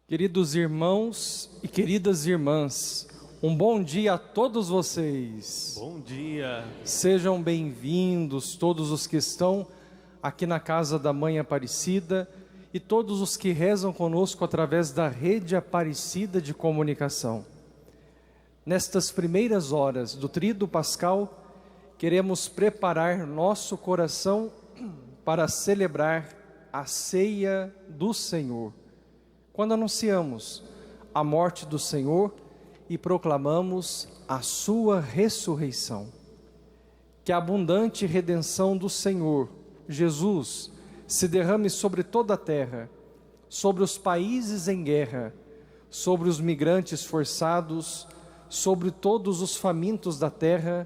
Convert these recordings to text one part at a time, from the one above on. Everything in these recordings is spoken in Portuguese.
Queridos irmãos e queridas irmãs, um bom dia a todos vocês. Bom dia. Sejam bem-vindos todos os que estão aqui na casa da Mãe Aparecida e todos os que rezam conosco através da rede Aparecida de comunicação. Nestas primeiras horas do Tríduo Pascal, queremos preparar nosso coração para celebrar a ceia do Senhor. Quando anunciamos a morte do Senhor e proclamamos a sua ressurreição. Que a abundante redenção do Senhor, Jesus, se derrame sobre toda a terra, sobre os países em guerra, sobre os migrantes forçados, sobre todos os famintos da terra,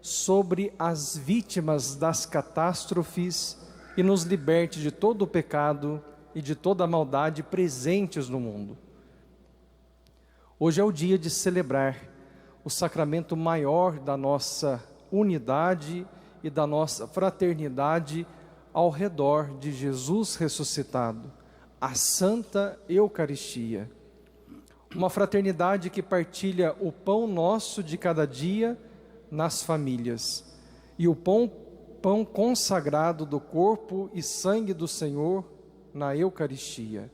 sobre as vítimas das catástrofes e nos liberte de todo o pecado e de toda a maldade presentes no mundo. Hoje é o dia de celebrar o sacramento maior da nossa unidade e da nossa fraternidade ao redor de Jesus ressuscitado, a Santa Eucaristia. Uma fraternidade que partilha o pão nosso de cada dia nas famílias e o pão consagrado do corpo e sangue do Senhor na Eucaristia.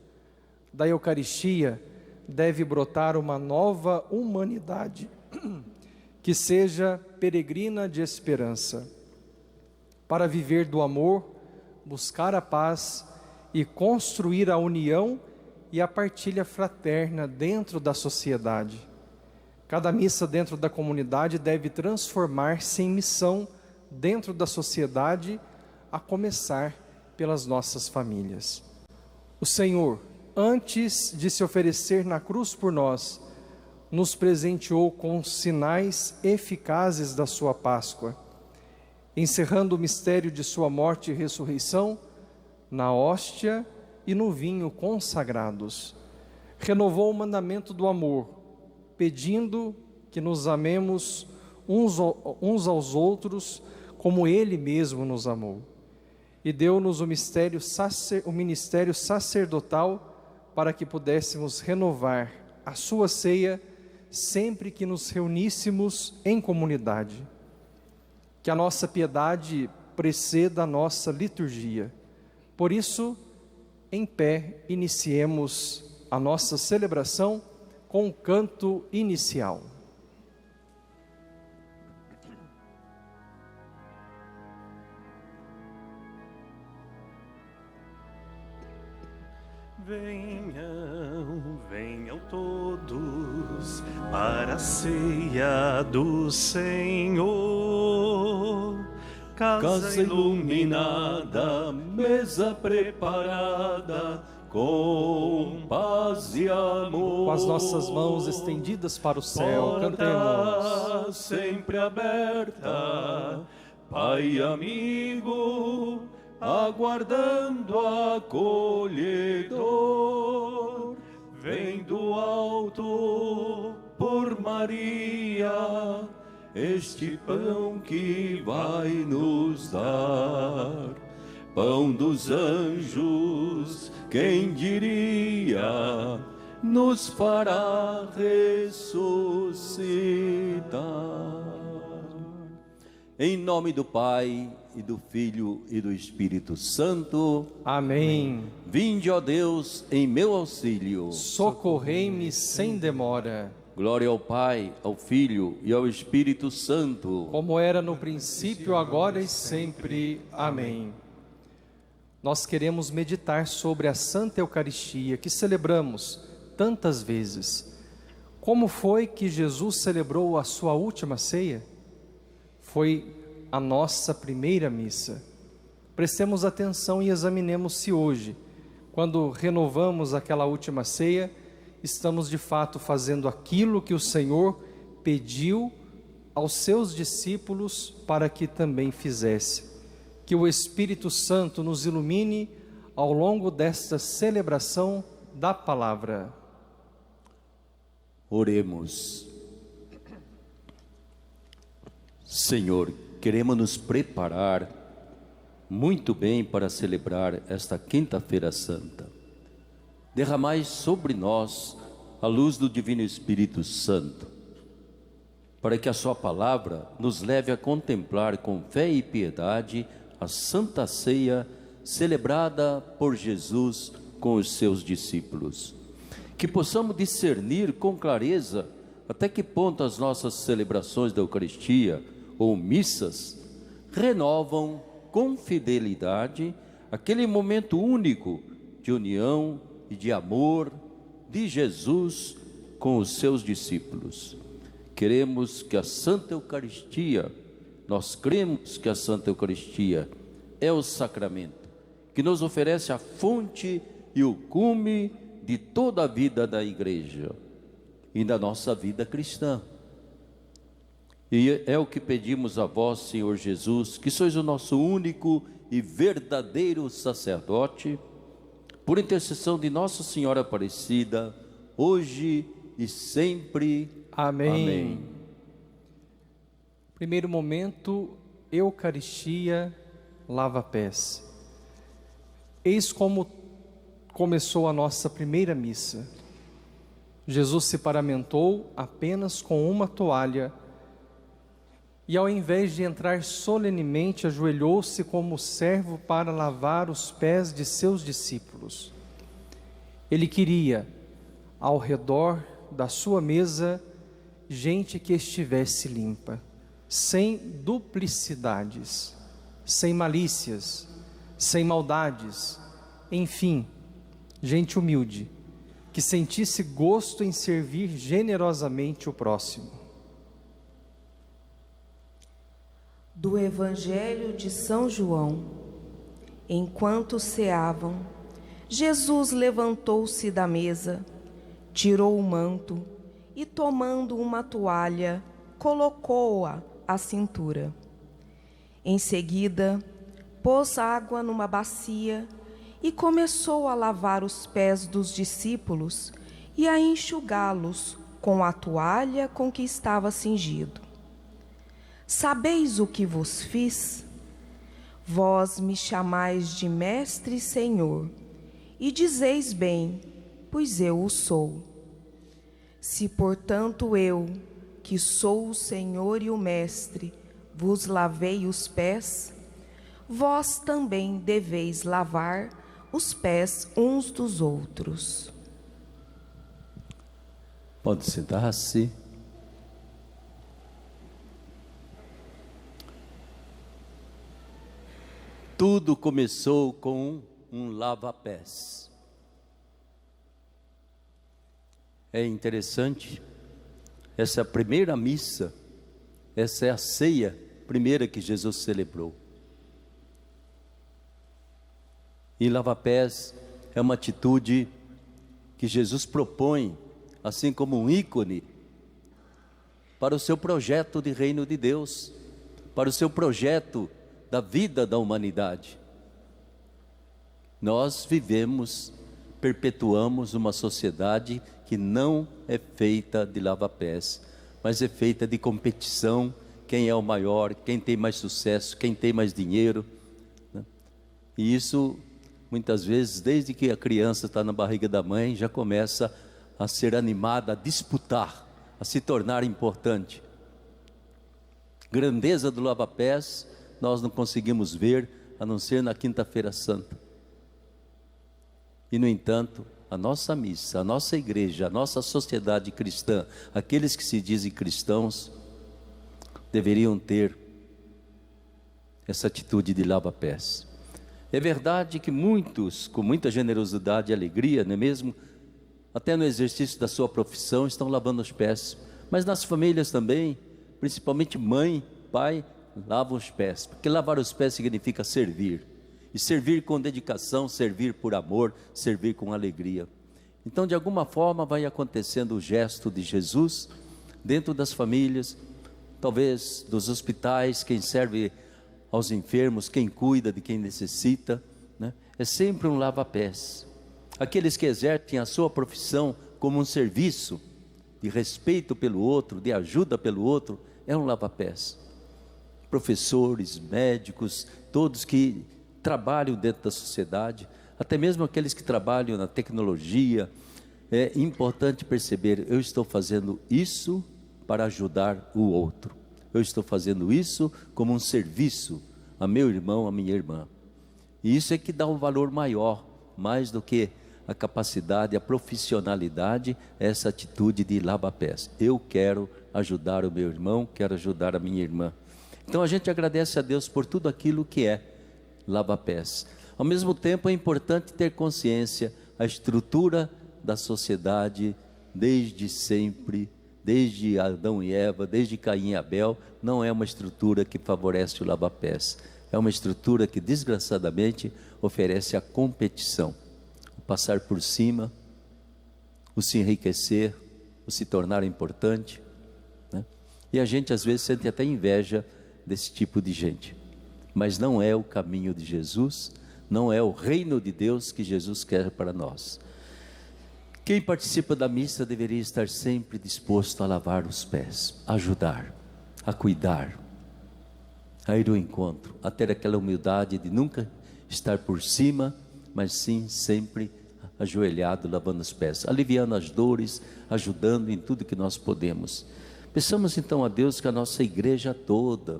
Da Eucaristia deve brotar uma nova humanidade que seja peregrina de esperança, para viver do amor, buscar a paz e construir a união e a partilha fraterna dentro da sociedade. Cada missa dentro da comunidade deve transformar-se em missão dentro da sociedade, a começar pelas nossas famílias. O Senhor, antes de se oferecer na cruz por nós, nos presenteou com sinais eficazes da sua Páscoa, encerrando o mistério de sua morte e ressurreição na hóstia e no vinho consagrados. Renovou o mandamento do amor, pedindo que nos amemos uns aos outros como Ele mesmo nos amou. E deu-nos o ministério sacerdotal para que pudéssemos renovar a sua ceia sempre que nos reuníssemos em comunidade. Que a nossa piedade preceda a nossa liturgia. Por isso, em pé, iniciemos a nossa celebração com o canto inicial. Venham, venham todos para a ceia do Senhor. Casa iluminada, mesa preparada, com paz e amor. Com as nossas mãos estendidas para o céu, cantemos. Sempre aberta, Pai amigo, aguardando acolhedor, vem do alto por Maria, este pão que vai nos dar. Pão dos anjos, quem diria, nos fará ressuscitar. Em nome do Pai, e do Filho, e do Espírito Santo. Amém. Vinde, ó Deus, em meu auxílio. Socorrei-me sem demora. Glória ao Pai, ao Filho e ao Espírito Santo. Como era no princípio, agora e sempre. Amém. Nós queremos meditar sobre a Santa Eucaristia, que celebramos tantas vezes. Como foi que Jesus celebrou a sua última ceia? Foi a nossa primeira missa. Prestemos atenção e examinemos se hoje, quando renovamos aquela última ceia, estamos de fato fazendo aquilo que o Senhor pediu aos seus discípulos para que também fizesse. Que o Espírito Santo nos ilumine ao longo desta celebração da palavra. Oremos. Senhor, queremos nos preparar muito bem para celebrar esta quinta-feira santa. derramai sobre nós a luz do Divino Espírito Santo, para que a sua palavra nos leve a contemplar com fé e piedade a Santa Ceia celebrada por Jesus com os seus discípulos. Que possamos discernir com clareza até que ponto as nossas celebrações da Eucaristia ou missas renovam com fidelidade aquele momento único de união e de amor de Jesus com os seus discípulos. Queremos que a Santa Eucaristia, nós cremos que a Santa Eucaristia é o sacramento que nos oferece a fonte e o cume de toda a vida da Igreja e da nossa vida cristã. E é o que pedimos a vós, Senhor Jesus, que sois o nosso único e verdadeiro sacerdote, por intercessão de Nossa Senhora Aparecida, hoje e sempre. Amém. Amém. Primeiro momento, Eucaristia, lava-pés. Eis como começou a nossa primeira missa. Jesus se paramentou apenas com uma toalha e, ao invés de entrar solenemente, ajoelhou-se como servo para lavar os pés de seus discípulos. Ele queria, ao redor da sua mesa, gente que estivesse limpa, sem duplicidades, sem malícias, sem maldades, enfim, gente humilde, que sentisse gosto em servir generosamente o próximo. Do Evangelho de São João. Enquanto ceavam, Jesus levantou-se da mesa, tirou o manto e, tomando uma toalha, colocou-a à cintura. Em seguida, pôs água numa bacia e começou a lavar os pés dos discípulos e a enxugá-los com a toalha com que estava cingido. Sabeis o que vos fiz? Vós me chamais de Mestre e Senhor, e dizeis bem, pois eu o sou. Se, portanto, eu, que sou o Senhor e o Mestre, vos lavei os pés, vós também deveis lavar os pés uns dos outros. Pode sentar-se. Tudo começou com um lava-pés. É interessante, essa é a primeira missa, essa é a ceia primeira que Jesus celebrou. E lava-pés é uma atitude que Jesus propõe, assim como um ícone, para o seu projeto de reino de Deus, para o seu projeto da vida da humanidade. Nós vivemos, perpetuamos uma sociedade que não é feita de lava-pés, mas é feita de competição, quem é o maior, quem tem mais sucesso, quem tem mais dinheiro, né? E isso, muitas vezes, desde que a criança está na barriga da mãe, já começa a ser animada, a disputar, a se tornar importante. Grandeza do lava-pés nós não conseguimos ver, a não ser na Quinta-feira Santa. E, no entanto, a nossa missa, a nossa igreja, a nossa sociedade cristã, aqueles que se dizem cristãos, deveriam ter essa atitude de lava-pés. É verdade que muitos, com muita generosidade e alegria, não é mesmo? Até no exercício da sua profissão, estão lavando os pés. Mas nas famílias também, principalmente mãe, pai, lavam os pés, porque lavar os pés significa servir, e servir com dedicação, servir por amor, servir com alegria. Então, de alguma forma, vai acontecendo o gesto de Jesus dentro das famílias, talvez dos hospitais, quem serve aos enfermos, quem cuida de quem necessita, né? É sempre um lava-pés. Aqueles que exercem a sua profissão como um serviço de respeito pelo outro, de ajuda pelo outro, é um lava-pés. Professores, médicos, todos que trabalham dentro da sociedade, até mesmo aqueles que trabalham na tecnologia. É importante perceber, eu estou fazendo isso para ajudar o outro. Eu estou fazendo isso como um serviço a meu irmão, a minha irmã. E isso é que dá um valor maior, mais do que a capacidade, a profissionalidade, essa atitude de lava-pés. Eu quero ajudar o meu irmão, quero ajudar a minha irmã. Então a gente agradece a Deus por tudo aquilo que é lava-pés. Ao mesmo tempo é importante ter consciência, a estrutura da sociedade, desde sempre, desde Adão e Eva, desde Caim e Abel, não é uma estrutura que favorece o lava-pés. É uma estrutura que, desgraçadamente, oferece a competição. O passar por cima, o se enriquecer, o se tornar importante, né? E a gente às vezes sente até inveja desse tipo de gente. Mas não é o caminho de Jesus, não é o reino de Deus que Jesus quer para nós. Quem participa da missa deveria estar sempre disposto a lavar os pés, a ajudar, a cuidar, a ir ao encontro, a ter aquela humildade de nunca estar por cima, mas sim sempre ajoelhado, lavando os pés, aliviando as dores, ajudando em tudo que nós podemos. Peçamos então a Deus que a nossa igreja toda,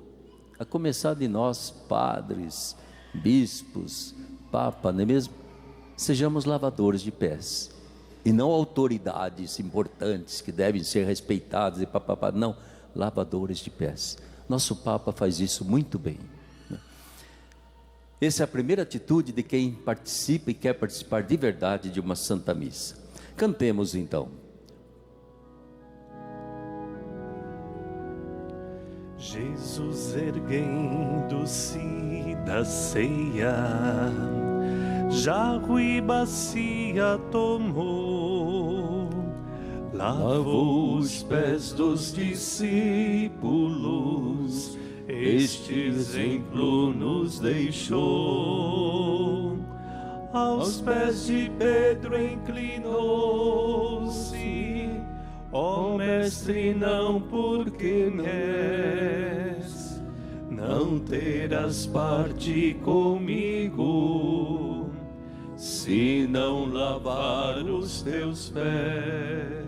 a começar de nós, padres, bispos, papa, não é mesmo? Sejamos lavadores de pés. E não autoridades importantes que devem ser respeitadas e papapá, não, lavadores de pés. Nosso Papa faz isso muito bem, né? Essa é a primeira atitude de quem participa e quer participar de verdade de uma Santa Missa. Cantemos então. Jesus erguendo-se da ceia, jarro e bacia tomou, lavou os pés dos discípulos, este exemplo nos deixou. Aos pés de Pedro inclinou-se, ó mestre, não porque queres, não terás parte comigo, se não lavar os teus pés.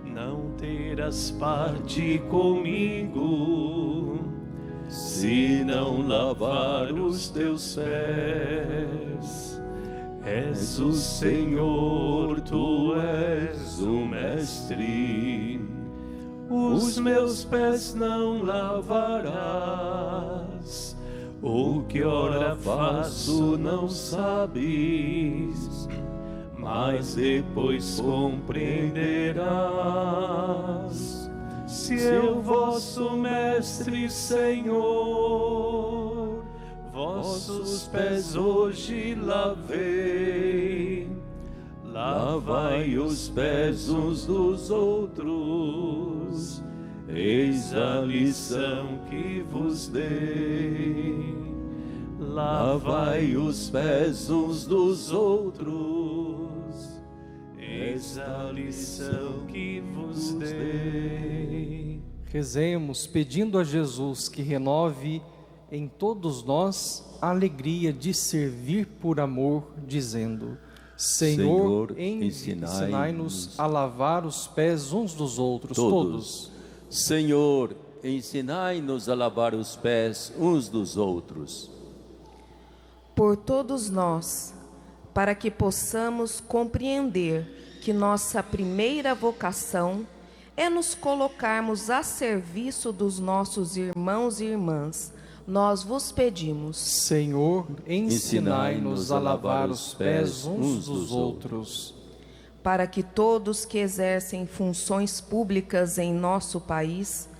Não terás parte comigo, se não lavar os teus pés. És o Senhor, tu és o mestre, os meus pés não lavarás. O que ora faço não sabes, mas depois compreenderás. Se eu, vosso mestre, Senhor, vossos pés hoje lavei, lavai os pés uns dos outros, eis a lição que vos dei. Lavai os pés uns dos outros, eis a lição que vos dei. Rezemos pedindo a Jesus que renove em todos nós a alegria de servir por amor, dizendo: Senhor, ensinai-nos a lavar os pés uns dos outros, todos. Senhor, ensinai-nos a lavar os pés uns dos outros. Por todos nós, para que possamos compreender que nossa primeira vocação é nos colocarmos a serviço dos nossos irmãos e irmãs, nós vos pedimos. Senhor, ensinai-nos a lavar os pés uns dos outros. Para que todos que exercem funções públicas em nosso país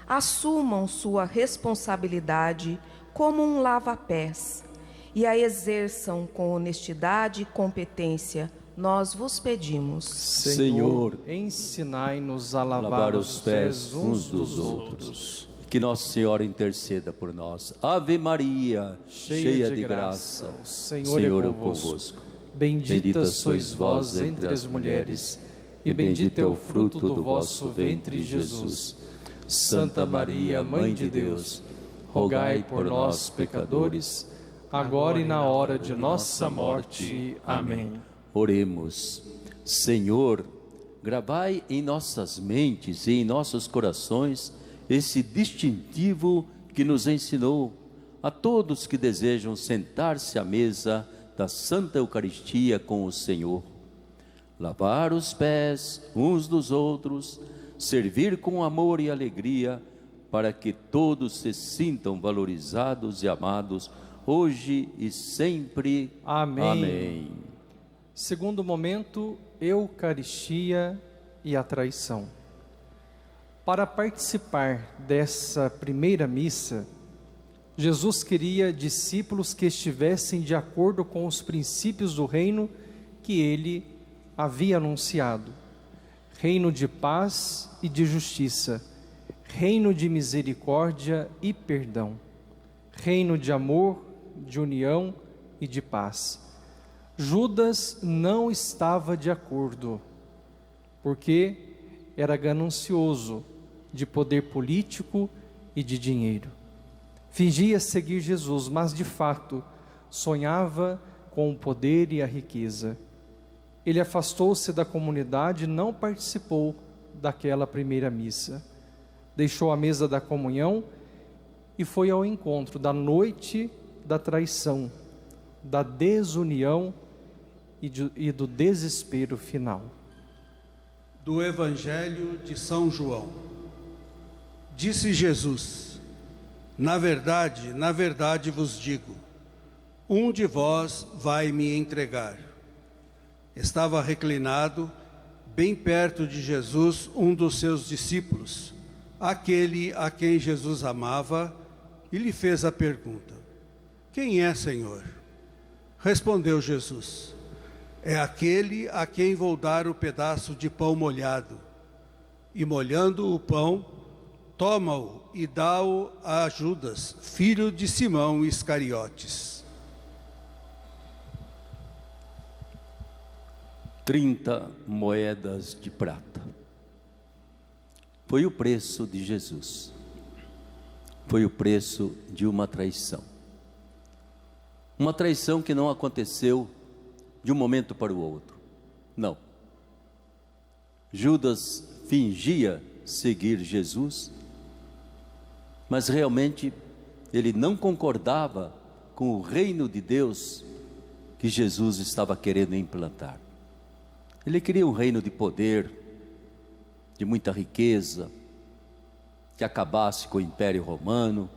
assumam sua responsabilidade como um lava-pés e a exerçam com honestidade e competência, nós vos pedimos. Senhor, ensinai-nos a lavar os pés uns dos outros. Que Nossa Senhora interceda por nós. Ave Maria, cheia de graça, o Senhor é convosco. Bendita sois vós entre as mulheres, e bendito é o fruto do vosso ventre, Jesus. Santa Maria, Mãe de Deus, rogai por nós, pecadores, agora e na hora de nossa morte. Amém. Oremos. Senhor, gravai em nossas mentes e em nossos corações esse distintivo que nos ensinou a todos que desejam sentar-se à mesa da Santa Eucaristia com o Senhor. Lavar os pés uns dos outros, servir com amor e alegria, para que todos se sintam valorizados e amados, hoje e sempre. Amém. Amém. Segundo momento, Eucaristia e a traição. Para participar dessa primeira missa, Jesus queria discípulos que estivessem de acordo com os princípios do reino que ele havia anunciado: reino de paz e de justiça, reino de misericórdia e perdão, reino de amor, de união e de paz. Judas não estava de acordo, porque era ganancioso de poder político e de dinheiro. Fingia seguir Jesus, mas de fato sonhava com o poder e a riqueza. Ele afastou-se da comunidade e não participou daquela primeira missa. Deixou a mesa da comunhão e foi ao encontro da noite da traição, da desunião e do desespero final. Do Evangelho de São João. Disse Jesus: na verdade vos digo, um de vós vai me entregar. Estava reclinado, bem perto de Jesus, um dos seus discípulos, aquele a quem Jesus amava, e lhe fez a pergunta: quem é, Senhor? Respondeu Jesus: é aquele a quem vou dar o pedaço de pão molhado. E molhando o pão, toma-o e dá-o a Judas, filho de Simão Iscariotes. 30 moedas de prata. Foi o preço de Jesus. Foi o preço de uma traição. Uma traição que não aconteceu de um momento para o outro. Não. Judas fingia seguir Jesus, mas realmente ele não concordava com o reino de Deus que Jesus estava querendo implantar. Ele queria um reino de poder, de muita riqueza, que acabasse com o Império Romano,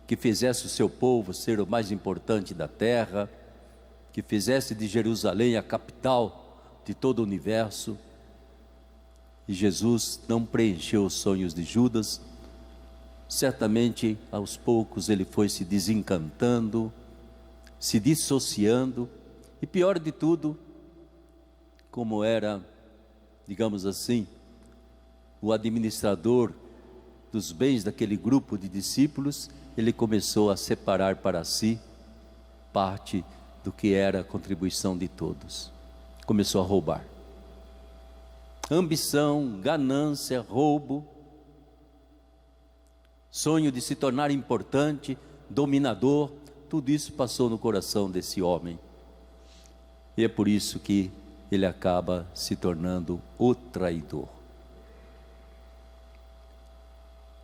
que fizesse o seu povo ser o mais importante da terra, que fizesse de Jerusalém a capital de todo o universo. E Jesus não preencheu os sonhos de Judas. Certamente, aos poucos, ele foi se desencantando, se dissociando, e pior de tudo, como era, digamos assim, o administrador dos bens daquele grupo de discípulos, ele começou a separar para si parte do que era a contribuição de todos. Começou a roubar. Ambição, ganância, roubo, sonho de se tornar importante, dominador, tudo isso passou no coração desse homem. E é por isso que ele acaba se tornando o traidor.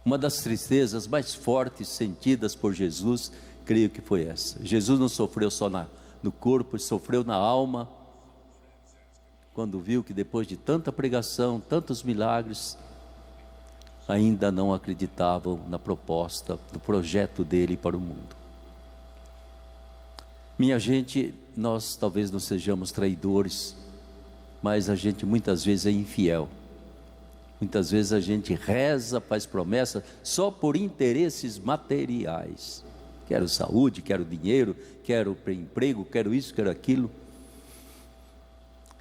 Uma das tristezas mais fortes sentidas por Jesus, creio que foi essa. Jesus não sofreu só no corpo, sofreu na alma, quando viu que depois de tanta pregação, tantos milagres, ainda não acreditavam na proposta, no projeto dele para o mundo. Minha gente, nós talvez não sejamos traidores, mas a gente muitas vezes é infiel. Muitas vezes a gente reza, faz promessa só por interesses materiais. Quero saúde, quero dinheiro, quero emprego, quero isso, quero aquilo.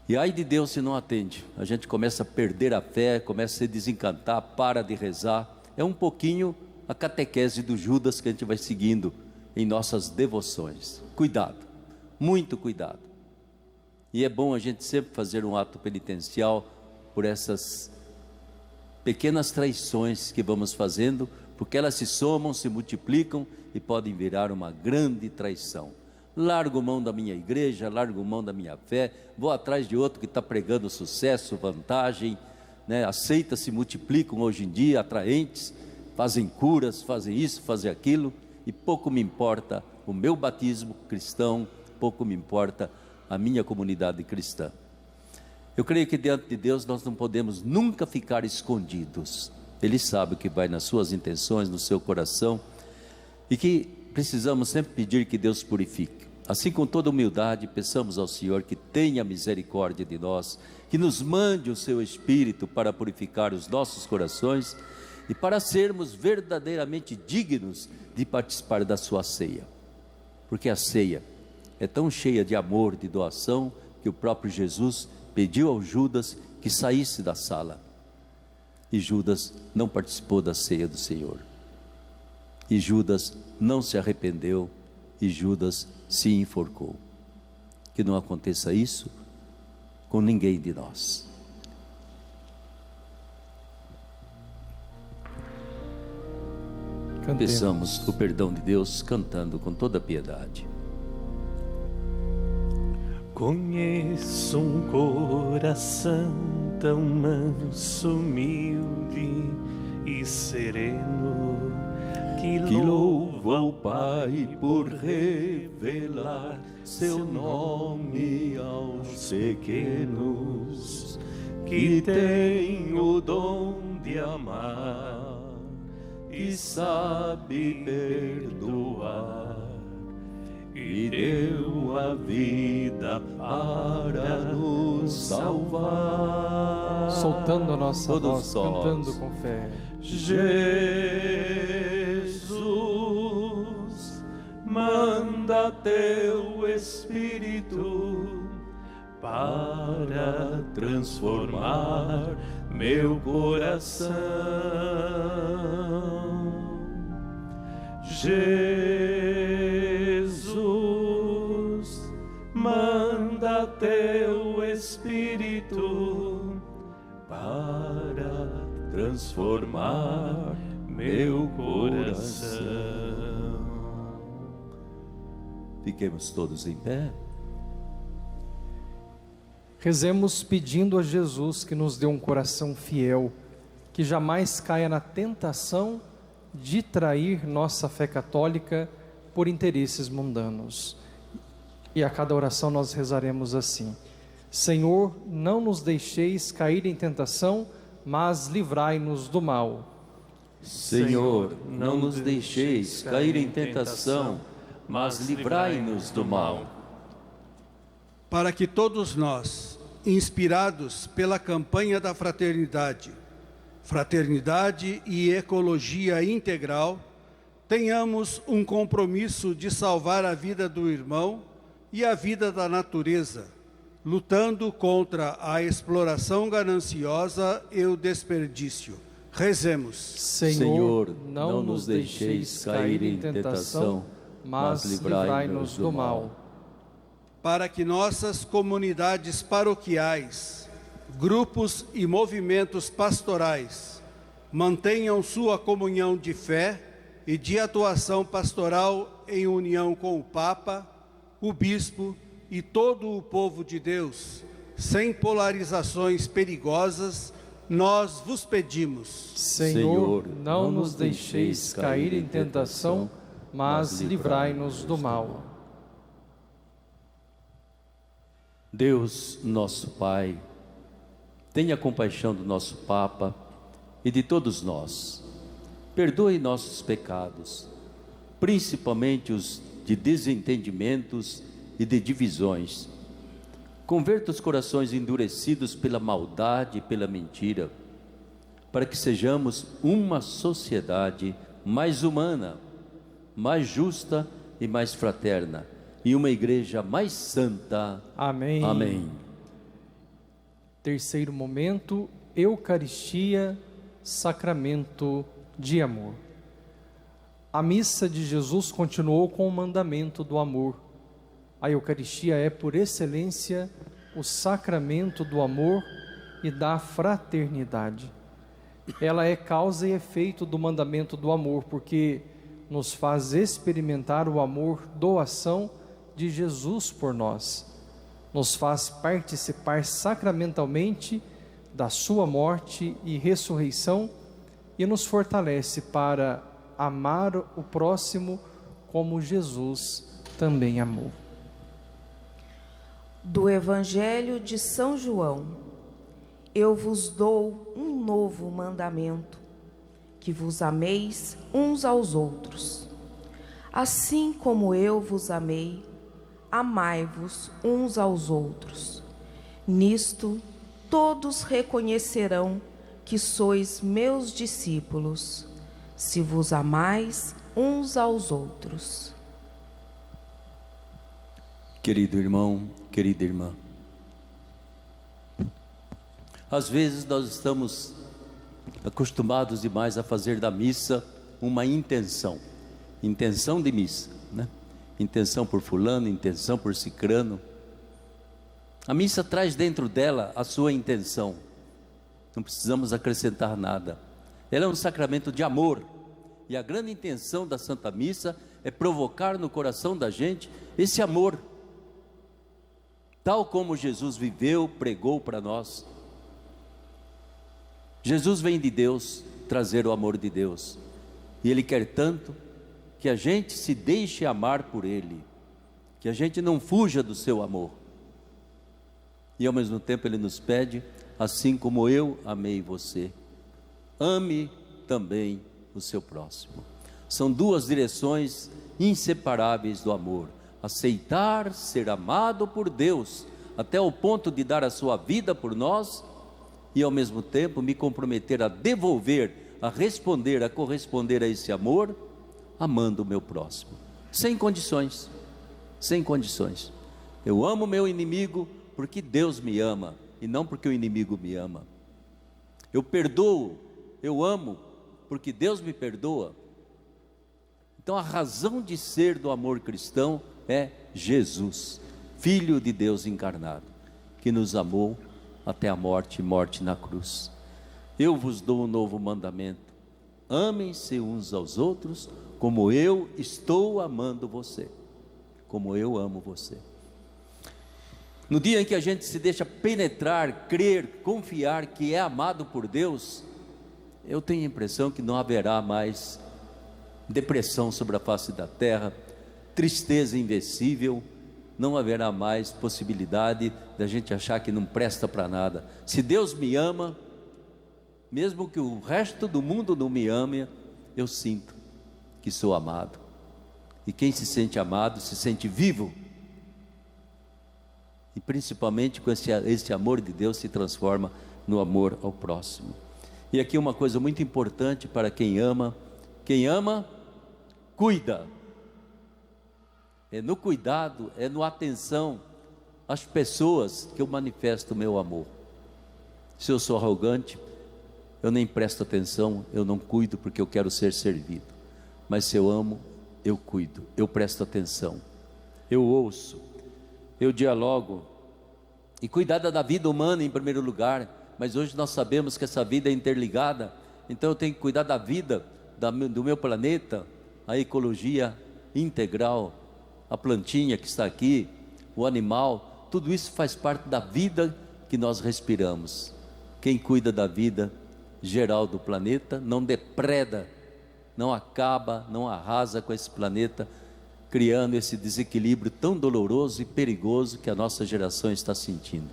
E ai de Deus se não atende. A gente começa a perder a fé, começa a se desencantar, para de rezar. É um pouquinho a catequese do Judas que a gente vai seguindo em nossas devoções. Cuidado, muito cuidado. E é bom a gente sempre fazer um ato penitencial por essas pequenas traições que vamos fazendo, porque elas se somam, se multiplicam e podem virar uma grande traição. Largo mão da minha igreja, largo mão da minha fé, vou atrás de outro que está pregando sucesso, vantagem, né? Aceitas se multiplicam hoje em dia, atraentes, fazem curas, fazem isso, fazem aquilo, e pouco me importa o meu batismo cristão, pouco me importa a minha comunidade cristã. Eu creio que diante de Deus nós não podemos nunca ficar escondidos. Ele sabe o que vai nas suas intenções, no seu coração, e que precisamos sempre pedir que Deus purifique. Assim, com toda humildade, peçamos ao Senhor que tenha misericórdia de nós, que nos mande o seu Espírito para purificar os nossos corações e para sermos verdadeiramente dignos de participar da sua ceia. Porque a ceia é tão cheia de amor, de doação, que o próprio Jesus pediu ao Judas que saísse da sala. E Judas não participou da ceia do Senhor. E Judas não se arrependeu, e Judas se enforcou. Que não aconteça isso com ninguém de nós. Peçamos o perdão de Deus cantando com toda a piedade. Conheço um coração tão manso, humilde e sereno, que louva ao Pai por revelar seu nome aos pequenos, que tem o dom de amar e sabe perdoar, e deu a vida para nos salvar. Soltando a nossa Todos voz, nós. cantando com fé. Jesus, manda teu Espírito para transformar meu coração. Jesus, manda teu Espírito para transformar meu coração. Fiquemos todos em pé. Rezemos pedindo a Jesus que nos dê um coração fiel, que jamais caia na tentação de trair nossa fé católica por interesses mundanos. E a cada oração nós rezaremos assim: Senhor, não nos deixeis cair em tentação, mas livrai-nos do mal. Senhor, não nos deixeis cair em tentação, mas livrai-nos do mal. Para que todos nós, inspirados pela campanha da fraternidade e ecologia integral, tenhamos um compromisso de salvar a vida do irmão e a vida da natureza, lutando contra a exploração gananciosa e o desperdício. Rezemos. Senhor, não nos deixeis cair em tentação, mas livrai-nos do mal. Para que nossas comunidades paroquiais, grupos e movimentos pastorais mantenham sua comunhão de fé e de atuação pastoral em união com o Papa, o Bispo e todo o povo de Deus, sem polarizações perigosas, nós vos pedimos. Senhor, não nos deixeis cair em tentação, mas livrai-nos do mal. Deus, nosso Pai, tenha compaixão do nosso Papa e de todos nós. Perdoe nossos pecados, principalmente os de desentendimentos e de divisões. Converta os corações endurecidos pela maldade e pela mentira, para que sejamos uma sociedade mais humana, mais justa e mais fraterna, e uma igreja mais santa. Amém. Amém. Terceiro momento, Eucaristia, sacramento de amor. A missa de Jesus continuou com o mandamento do amor. A Eucaristia é, por excelência, o sacramento do amor e da fraternidade. Ela é causa e efeito do mandamento do amor, porque nos faz experimentar o amor, doação de Jesus por nós, nos faz participar sacramentalmente da sua morte e ressurreição e nos fortalece para amar o próximo como Jesus também amou. Do Evangelho de São João. Eu vos dou um novo mandamento, que vos ameis uns aos outros. Assim como eu vos amei, amai-vos uns aos outros. Nisto todos reconhecerão que sois meus discípulos, se vos amais uns aos outros. Querido irmão, querida irmã, às vezes nós estamos acostumados demais a fazer da missa uma intenção de missa, né? Intenção por fulano, intenção por cicrano. A missa traz dentro dela a sua intenção, não precisamos acrescentar nada. Ela é um sacramento de amor, e a grande intenção da Santa Missa é provocar no coração da gente esse amor, tal como Jesus viveu, pregou para nós. Jesus vem de Deus trazer o amor de Deus, e Ele quer tanto que a gente se deixe amar por Ele, que a gente não fuja do seu amor, e ao mesmo tempo Ele nos pede: assim como eu amei você, ame também o seu próximo. São duas direções inseparáveis do amor: aceitar ser amado por Deus, até o ponto de dar a sua vida por nós, e ao mesmo tempo me comprometer a devolver, a responder, a corresponder a esse amor, amando o meu próximo, sem condições, sem condições. Eu amo o meu inimigo porque Deus me ama, e não porque o inimigo me ama. Eu perdoo, eu amo, porque Deus me perdoa. Então a razão de ser do amor cristão é Jesus, Filho de Deus encarnado, que nos amou até a morte na cruz. Eu vos dou um novo mandamento: amem-se uns aos outros, como eu estou amando você, como eu amo você. No dia em que a gente se deixa penetrar, crer, confiar que é amado por Deus, eu tenho a impressão que não haverá mais depressão sobre a face da terra, tristeza invencível, não haverá mais possibilidade da gente achar que não presta para nada. Se Deus me ama, mesmo que o resto do mundo não me ame, eu sinto que sou amado. E quem se sente amado, se sente vivo. E principalmente com esse amor de Deus se transforma no amor ao próximo. E aqui uma coisa muito importante para quem ama: cuida. É no cuidado, é no atenção às pessoas que eu manifesto o meu amor. Se eu sou arrogante, eu nem presto atenção, eu não cuido porque eu quero ser servido. Mas se eu amo, eu cuido, eu presto atenção, eu ouço, eu dialogo. E cuidar da vida humana em primeiro lugar, mas hoje nós sabemos que essa vida é interligada, então eu tenho que cuidar da vida do meu planeta, a ecologia integral, a plantinha que está aqui, o animal, tudo isso faz parte da vida que nós respiramos. Quem cuida da vida geral do planeta não depreda, não acaba, não arrasa com esse planeta, criando esse desequilíbrio tão doloroso e perigoso que a nossa geração está sentindo.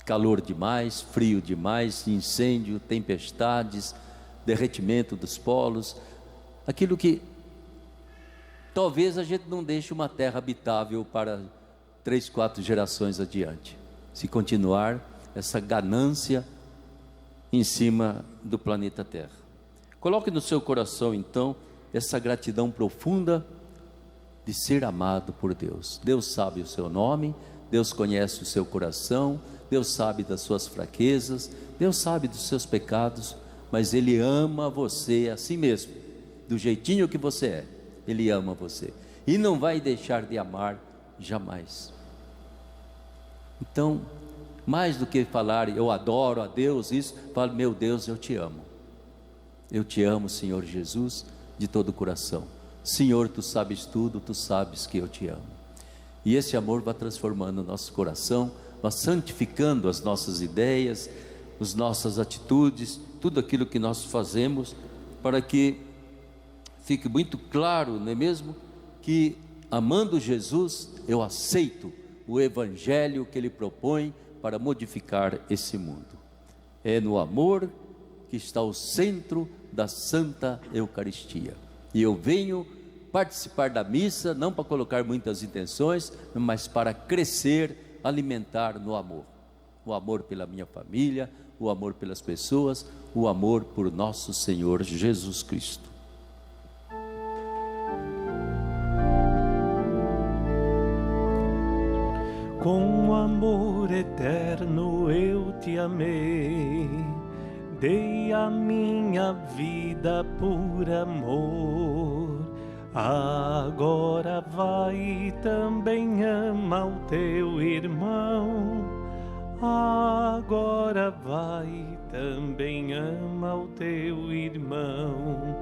Calor demais, frio demais, incêndio, tempestades, derretimento dos polos, aquilo que talvez a gente não deixe uma terra habitável para 3, 4 gerações adiante, se continuar essa ganância em cima do planeta Terra. Coloque no seu coração então essa gratidão profunda de ser amado por Deus. Deus sabe o seu nome, Deus conhece o seu coração, Deus sabe das suas fraquezas, Deus sabe dos seus pecados, mas Ele ama você assim mesmo, do jeitinho que você é. Ele ama você e não vai deixar de amar jamais. Então, mais do que falar eu adoro a Deus, isso, fale: meu Deus, eu te amo, Senhor Jesus, de todo o coração. Senhor, Tu sabes tudo, Tu sabes que eu te amo. E esse amor vai transformando o nosso coração, vai santificando as nossas ideias, as nossas atitudes, tudo aquilo que nós fazemos, para que fique muito claro, não é mesmo? Que amando Jesus, eu aceito o Evangelho que Ele propõe para modificar esse mundo. É no amor que está o centro da Santa Eucaristia. E eu venho participar da missa, não para colocar muitas intenções, mas para crescer, alimentar no amor. O amor pela minha família, o amor pelas pessoas, o amor por nosso Senhor Jesus Cristo. Com amor eterno eu te amei, dei a minha vida por amor. Agora vai e também ama o teu irmão. Agora vai e também ama o teu irmão.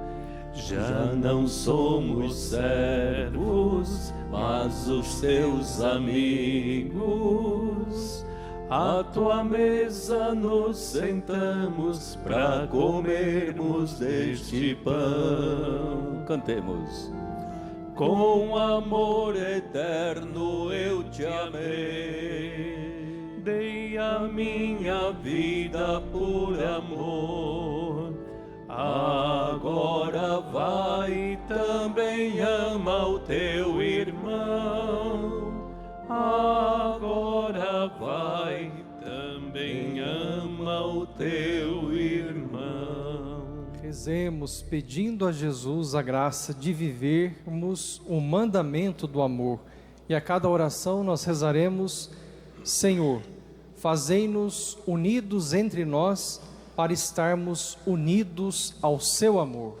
Já não somos servos, mas os teus amigos. À tua mesa nos sentamos para comermos deste pão. Cantemos. Com amor eterno eu te amei, dei a minha vida por amor. Agora vai e também ama o teu irmão. Agora vai e também ama o teu irmão. Rezemos pedindo a Jesus a graça de vivermos o mandamento do amor. E a cada oração nós rezaremos: Senhor, fazei-nos unidos entre nós, para estarmos unidos ao seu amor.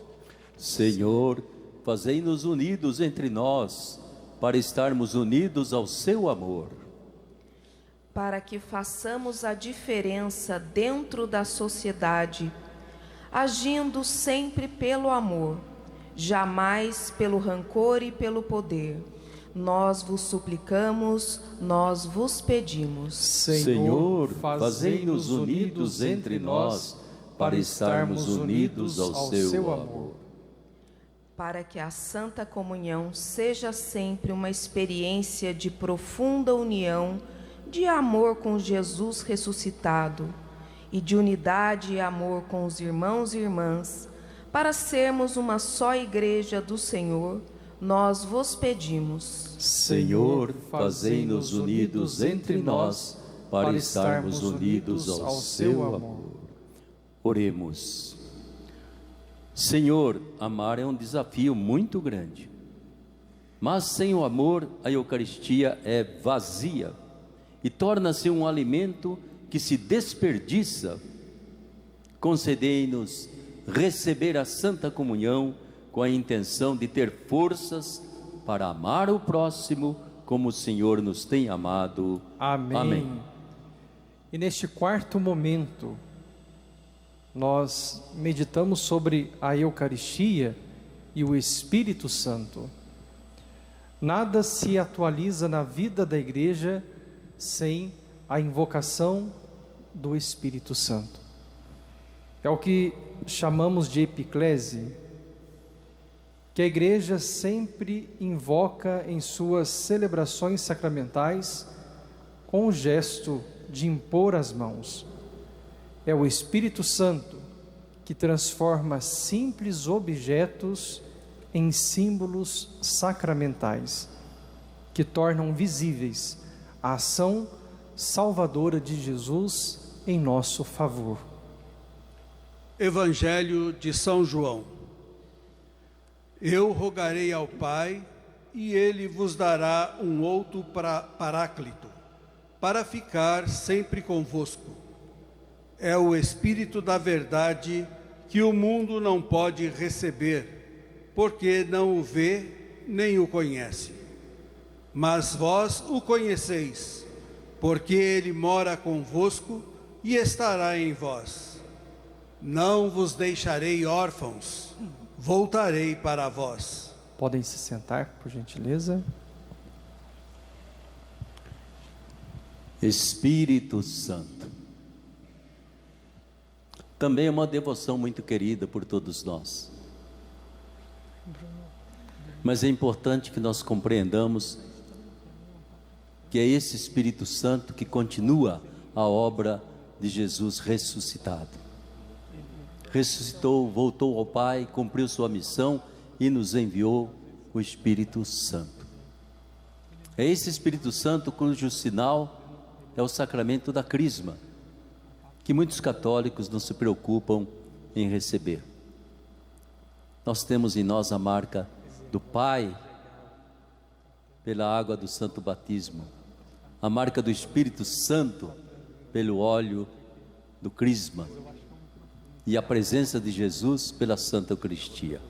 Senhor, fazei-nos unidos entre nós, para estarmos unidos ao seu amor. Para que façamos a diferença dentro da sociedade, agindo sempre pelo amor, jamais pelo rancor e pelo poder. Nós vos suplicamos, nós vos pedimos. Senhor, fazei-nos unidos entre nós, para estarmos unidos ao seu amor. Para que a Santa Comunhão seja sempre uma experiência de profunda união, de amor com Jesus ressuscitado, e de unidade e amor com os irmãos e irmãs, para sermos uma só Igreja do Senhor, nós vos pedimos. Senhor, fazei-nos unidos entre nós, para estarmos unidos ao seu amor. Oremos. Senhor, amar é um desafio muito grande, mas sem o amor a Eucaristia é vazia e torna-se um alimento que se desperdiça. Concedei-nos receber a Santa Comunhão com a intenção de ter forças para amar o próximo como o Senhor nos tem amado. Amém. Amém. E neste quarto momento, nós meditamos sobre a Eucaristia e o Espírito Santo. Nada se atualiza na vida da Igreja sem a invocação do Espírito Santo. É o que chamamos de epiclese, que a Igreja sempre invoca em suas celebrações sacramentais com o gesto de impor as mãos. É o Espírito Santo que transforma simples objetos em símbolos sacramentais, que tornam visíveis a ação salvadora de Jesus em nosso favor. Evangelho de São João. Eu rogarei ao Pai, e Ele vos dará um outro Paráclito, para ficar sempre convosco. É o Espírito da verdade, que o mundo não pode receber, porque não o vê nem o conhece. Mas vós o conheceis, porque Ele mora convosco e estará em vós. Não vos deixarei órfãos, voltarei para vós. Podem se sentar, por gentileza. Espírito Santo. Também é uma devoção muito querida por todos nós. Mas é importante que nós compreendamos que é esse Espírito Santo que continua a obra de Jesus ressuscitado. Ressuscitou, voltou ao Pai, cumpriu sua missão e nos enviou o Espírito Santo. É esse Espírito Santo cujo sinal é o sacramento da Crisma, que muitos católicos não se preocupam em receber. Nós temos em nós a marca do Pai pela água do Santo Batismo, a marca do Espírito Santo pelo óleo do Crisma e a presença de Jesus pela Santa Eucaristia.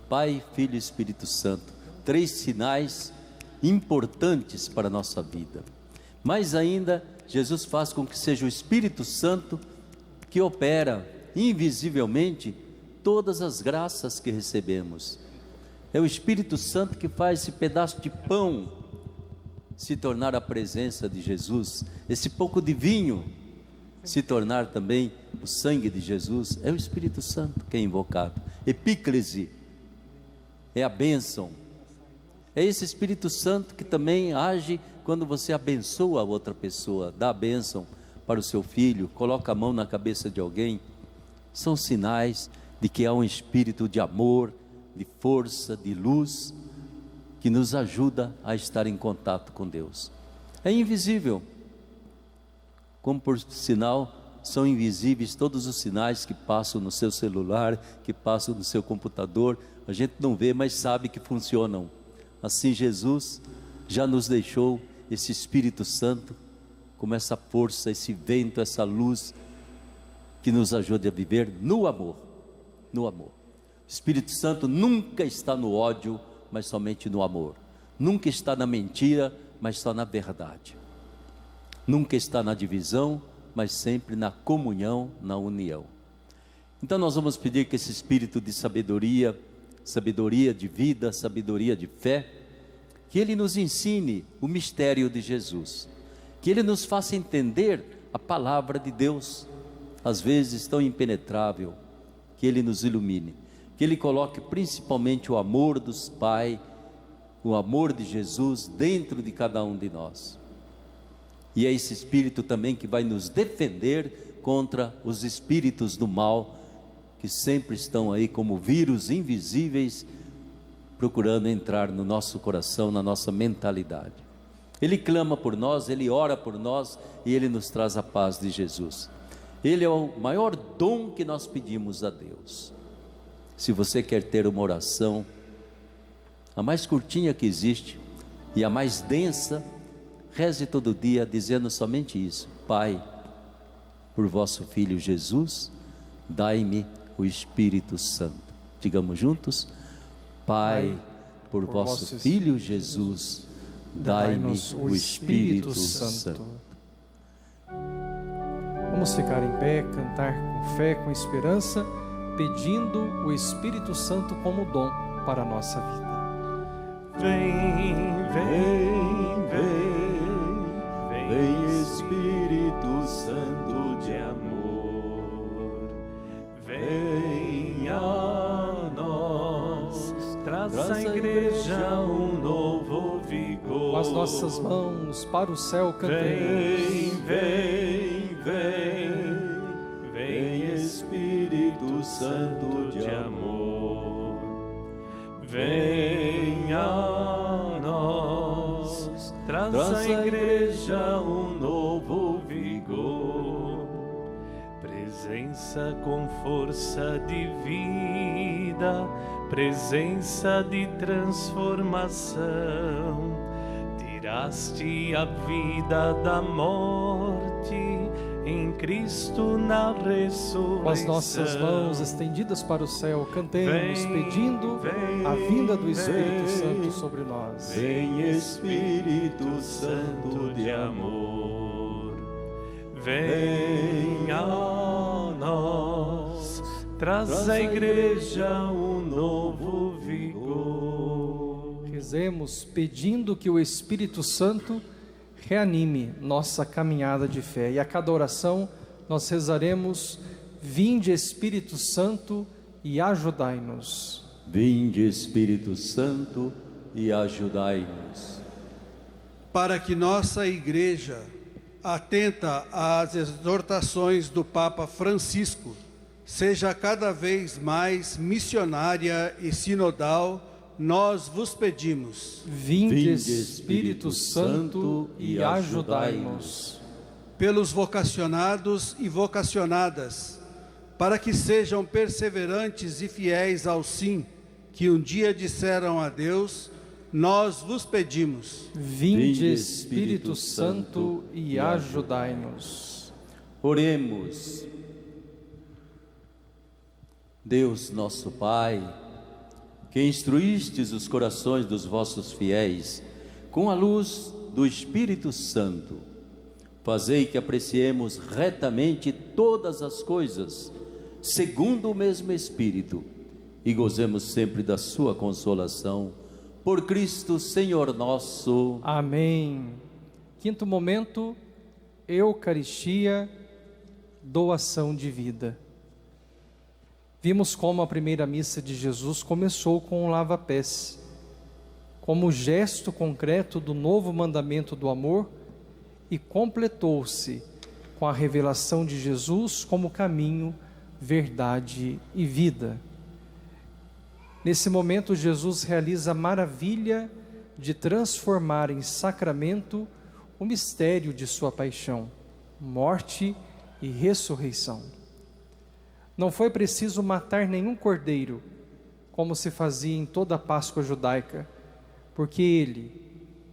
Pai, Filho e Espírito Santo, 3 sinais importantes para a nossa vida. Mais ainda, Jesus faz com que seja o Espírito Santo que opera invisivelmente todas as graças que recebemos. É o Espírito Santo que faz esse pedaço de pão se tornar a presença de Jesus, esse pouco de vinho se tornar também o sangue de Jesus. É o Espírito Santo que é invocado. Epíclese é a bênção. É esse Espírito Santo que também age quando você abençoa a outra pessoa, dá a bênção para o seu filho, coloca a mão na cabeça de alguém. São sinais de que há um espírito de amor, de força, de luz, que nos ajuda a estar em contato com Deus. É invisível, como por sinal são invisíveis todos os sinais que passam no seu celular, que passam no seu computador. A gente não vê, mas sabe que funcionam. Assim Jesus já nos deixou esse Espírito Santo como essa força, esse vento, essa luz que nos ajuda a viver no amor. No amor. O Espírito Santo nunca está no ódio, mas somente no amor. Nunca está na mentira, mas só na verdade. Nunca está na divisão, mas sempre na comunhão, na união. Então nós vamos pedir que esse espírito de sabedoria, sabedoria de vida, sabedoria de fé, que ele nos ensine o mistério de Jesus, que ele nos faça entender a palavra de Deus, às vezes tão impenetrável, que ele nos ilumine, que ele coloque principalmente o amor dos Pai, o amor de Jesus dentro de cada um de nós. E é esse Espírito também que vai nos defender contra os espíritos do mal, que sempre estão aí como vírus invisíveis, procurando entrar no nosso coração, na nossa mentalidade. Ele clama por nós, ele ora por nós e ele nos traz a paz de Jesus. Ele é o maior dom que nós pedimos a Deus. Se você quer ter uma oração, a mais curtinha que existe e a mais densa, reze todo dia dizendo somente isso: Pai, por vosso Filho Jesus, dai-me o Espírito Santo. Digamos juntos: Pai, por vosso Filho Jesus, dai-nos o Espírito Santo. Vamos ficar em pé, cantar com fé, com esperança, pedindo o Espírito Santo como dom para a nossa vida. Vem, vem, vem, vem Espírito Santo de amor, vem a nós, traz à igreja um novo vigor. Com as nossas mãos para o céu cantemos. Vem, vem, vem, vem Espírito Santo de amor, vem a nós, traz à igreja um novo vigor, presença com força de vida, presença de transformação, tiraste a vida da morte em Cristo na ressurreição. Com as nossas mãos estendidas para o céu, cantemos, pedindo a vinda do Espírito Santo sobre nós. Vem Espírito Santo de amor, vem a nós, traz à igreja um novo vigor. Rezemos pedindo que o Espírito Santo reanime nossa caminhada de fé. E a cada oração nós rezaremos: Vinde Espírito Santo e ajudai-nos. Vinde Espírito Santo e ajudai-nos. Para que nossa Igreja, atenta às exortações do Papa Francisco, seja cada vez mais missionária e sinodal, nós vos pedimos. Vinde Espírito Santo e ajudai-nos. Pelos vocacionados e vocacionadas, para que sejam perseverantes e fiéis ao sim, que um dia disseram a Deus, nós vos pedimos. Vinde Espírito Santo e ajudai-nos. Oremos. Deus nosso Pai, que instruístes os corações dos vossos fiéis com a luz do Espírito Santo, fazei que apreciemos retamente todas as coisas, segundo o mesmo Espírito, e gozemos sempre da sua consolação, por Cristo Senhor nosso. Amém. Quinto momento, Eucaristia, doação de vida. Vimos como a primeira missa de Jesus começou com o lava-pés, como gesto concreto do novo mandamento do amor, e completou-se com a revelação de Jesus como caminho, verdade e vida. Nesse momento, Jesus realiza a maravilha de transformar em sacramento o mistério de sua paixão, morte e ressurreição. Não foi preciso matar nenhum cordeiro, como se fazia em toda a Páscoa judaica, porque ele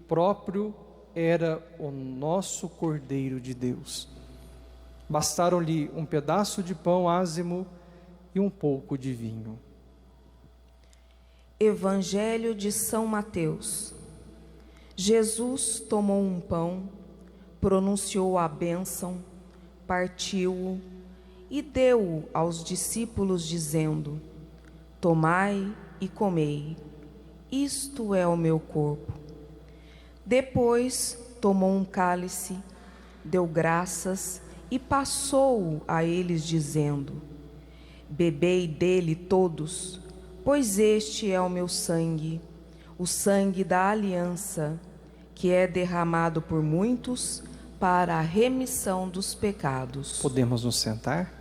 próprio era o nosso Cordeiro de Deus. Bastaram-lhe um pedaço de pão ázimo e um pouco de vinho. Evangelho de São Mateus. Jesus tomou um pão, pronunciou a bênção, partiu-o e deu-o aos discípulos, dizendo: Tomai e comei, isto é o meu corpo. Depois tomou um cálice, deu graças e passou-o a eles, dizendo: Bebei dele todos, pois este é o meu sangue, o sangue da aliança, que é derramado por muitos para a remissão dos pecados. Podemos nos sentar?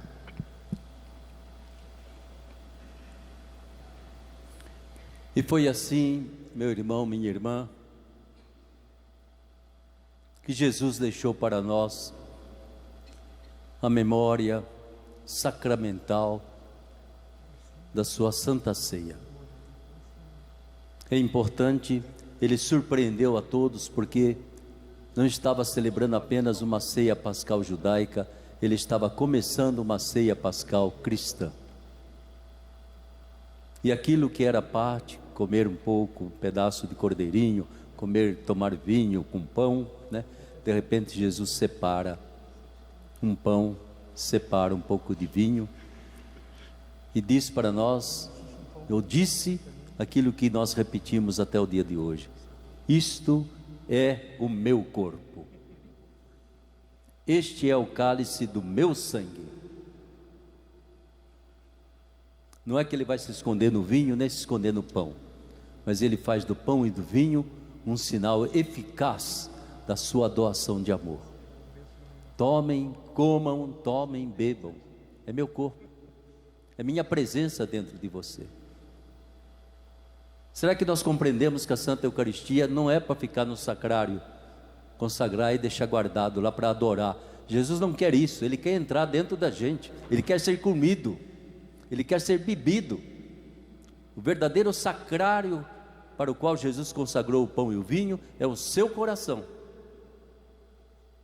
E foi assim, meu irmão, minha irmã, que Jesus deixou para nós a memória sacramental da sua Santa Ceia. É importante, ele surpreendeu a todos, porque não estava celebrando apenas uma ceia pascal judaica, ele estava começando uma ceia pascal cristã. E aquilo que era parte, comer um pouco, um pedaço de cordeirinho, tomar vinho com pão, né? De repente Jesus separa um pão, separa um pouco de vinho e diz para nós, eu disse aquilo que nós repetimos até o dia de hoje: isto é o meu corpo, este é o cálice do meu sangue. Não é que ele vai se esconder no vinho, nem se esconder no pão, mas ele faz do pão e do vinho um sinal eficaz da sua doação de amor. Tomem, comam, tomem, bebam, é meu corpo, é minha presença dentro de você. Será que nós compreendemos que a Santa Eucaristia não é para ficar no sacrário, consagrar e deixar guardado lá para adorar? Jesus não quer isso, ele quer entrar dentro da gente, ele quer ser comido, ele quer ser bebido. O verdadeiro sacrário para o qual Jesus consagrou o pão e o vinho é o seu coração.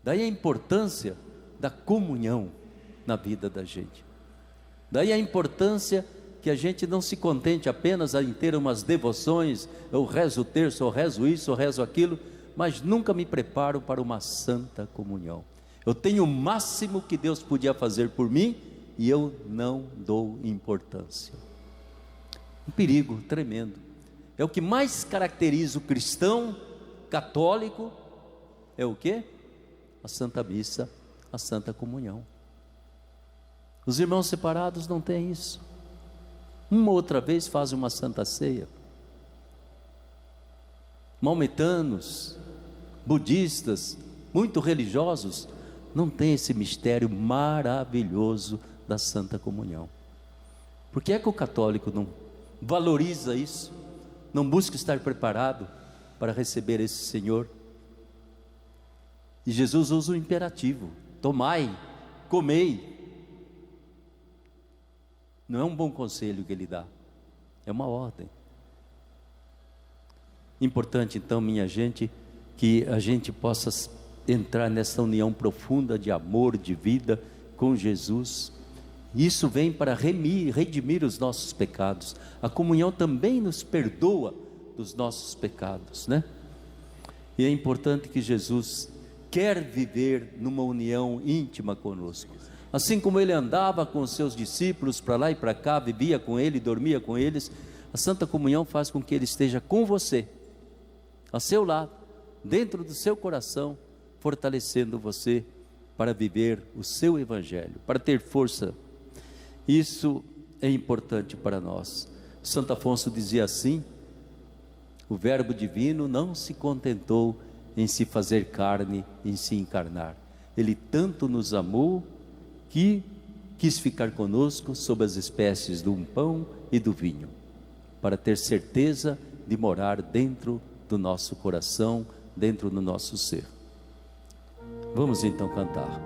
Daí a importância da comunhão na vida da gente. Daí a importância que a gente não se contente apenas em ter umas devoções, eu rezo o terço, eu rezo isso, eu rezo aquilo, mas nunca me preparo para uma santa comunhão. Eu tenho o máximo que Deus podia fazer por mim e eu não dou importância. Um perigo tremendo. É o que mais caracteriza o cristão católico, é o quê? A Santa Missa, a Santa Comunhão. Os irmãos separados não têm isso. Uma outra vez fazem uma Santa Ceia. Maometanos, budistas, muito religiosos, não têm esse mistério maravilhoso da Santa Comunhão. Por que é que o católico não valoriza isso? Não busca estar preparado para receber esse Senhor? E Jesus usa o imperativo: tomai, comei. Não é um bom conselho que ele dá, é uma ordem. Importante então, minha gente, que a gente possa entrar nessa união profunda de amor, de vida com Jesus. Isso vem para redimir os nossos pecados. A comunhão também nos perdoa dos nossos pecados, né? E é importante que Jesus quer viver numa união íntima conosco. Assim como ele andava com os seus discípulos para lá e para cá, vivia com ele, dormia com eles, a Santa Comunhão faz com que ele esteja com você, ao seu lado, dentro do seu coração, fortalecendo você para viver o seu Evangelho, para ter força. Isso é importante para nós. Santo Afonso dizia assim: o Verbo divino não se contentou em se fazer carne, em se encarnar. Ele tanto nos amou que quis ficar conosco sob as espécies do pão e do vinho, para ter certeza de morar dentro do nosso coração, dentro do nosso ser. Vamos então cantar.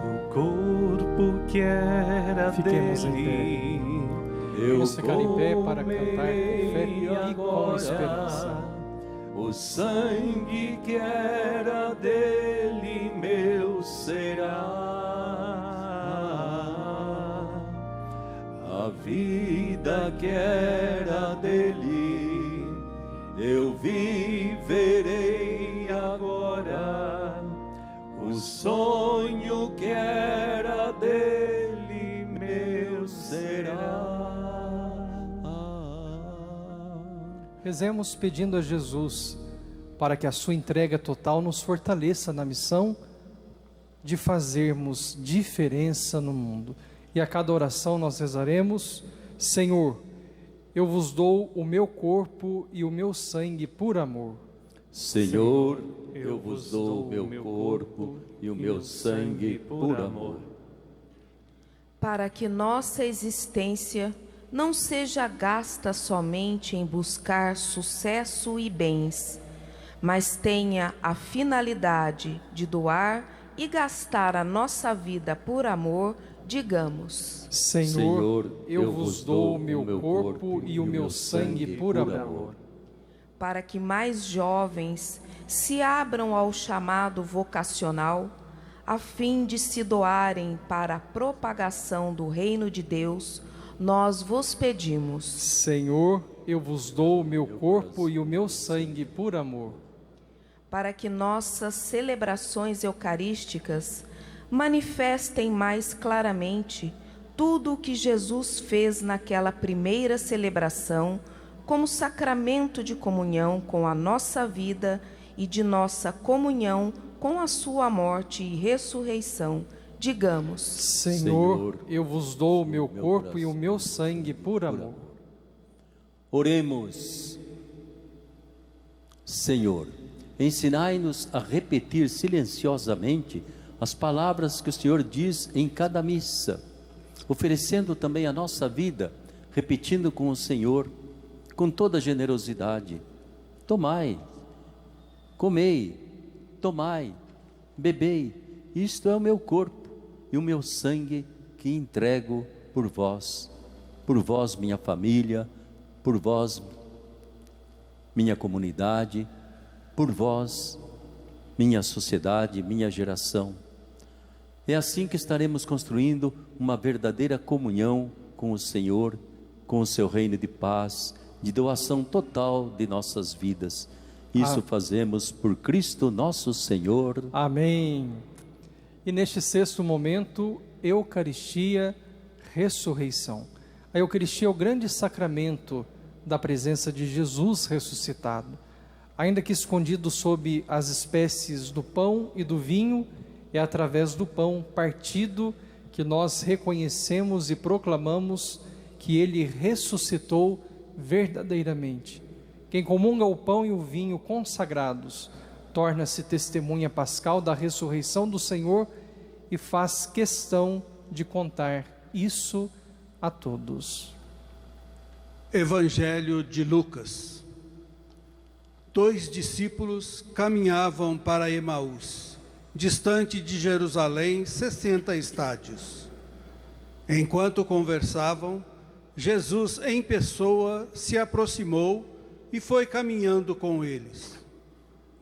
O corpo que era Fiquemos dele, em pé. Vamos ficar em pé para cantar com fé e com esperança. o sangue que era dele meu será, a vida que era dele eu viverei agora, o sonho que era dele meu será. Rezemos pedindo a Jesus para que a sua entrega total nos fortaleça na missão de fazermos diferença no mundo. E a cada oração nós rezaremos: Senhor, eu vos dou o meu corpo e o meu sangue por amor. Senhor, eu vos dou o meu corpo e o meu sangue por amor. Para que nossa existência não seja gasta somente em buscar sucesso e bens, mas tenha a finalidade de doar e gastar a nossa vida por amor, digamos: Senhor, eu vos dou o meu corpo e o meu sangue por amor. Para que mais jovens se abram ao chamado vocacional, a fim de se doarem para a propagação do reino de Deus, nós vos pedimos: Senhor, eu vos dou o meu corpo e o meu sangue por amor. Para que nossas celebrações eucarísticas manifestem mais claramente tudo o que Jesus fez naquela primeira celebração, como sacramento de comunhão com a nossa vida e de nossa comunhão com a sua morte e ressurreição, digamos: Senhor, eu vos dou o meu corpo e o meu sangue por amor. Oremos. Senhor, ensinai-nos a repetir silenciosamente as palavras que o Senhor diz em cada missa, oferecendo também a nossa vida, repetindo com o Senhor, com toda generosidade: tomai, comei, tomai, bebei, isto é o meu corpo e o meu sangue que entrego por vós, minha família, por vós, minha comunidade, por vós, minha sociedade, minha geração. É assim que estaremos construindo uma verdadeira comunhão com o Senhor, com o seu reino de paz, de doação total de nossas vidas. Isso fazemos por Cristo nosso Senhor. Amém. E neste sexto momento, Eucaristia, ressurreição. A Eucaristia é o grande sacramento da presença de Jesus ressuscitado. Ainda que escondido sob as espécies do pão e do vinho, é através do pão partido que nós reconhecemos e proclamamos que Ele ressuscitou verdadeiramente. Quem comunga o pão e o vinho consagrados, torna-se testemunha pascal da ressurreição do Senhor e faz questão de contar isso a todos. Evangelho de Lucas. 2 discípulos caminhavam para Emaús, distante de Jerusalém 60 estádios. Enquanto conversavam, Jesus em pessoa se aproximou e foi caminhando com eles.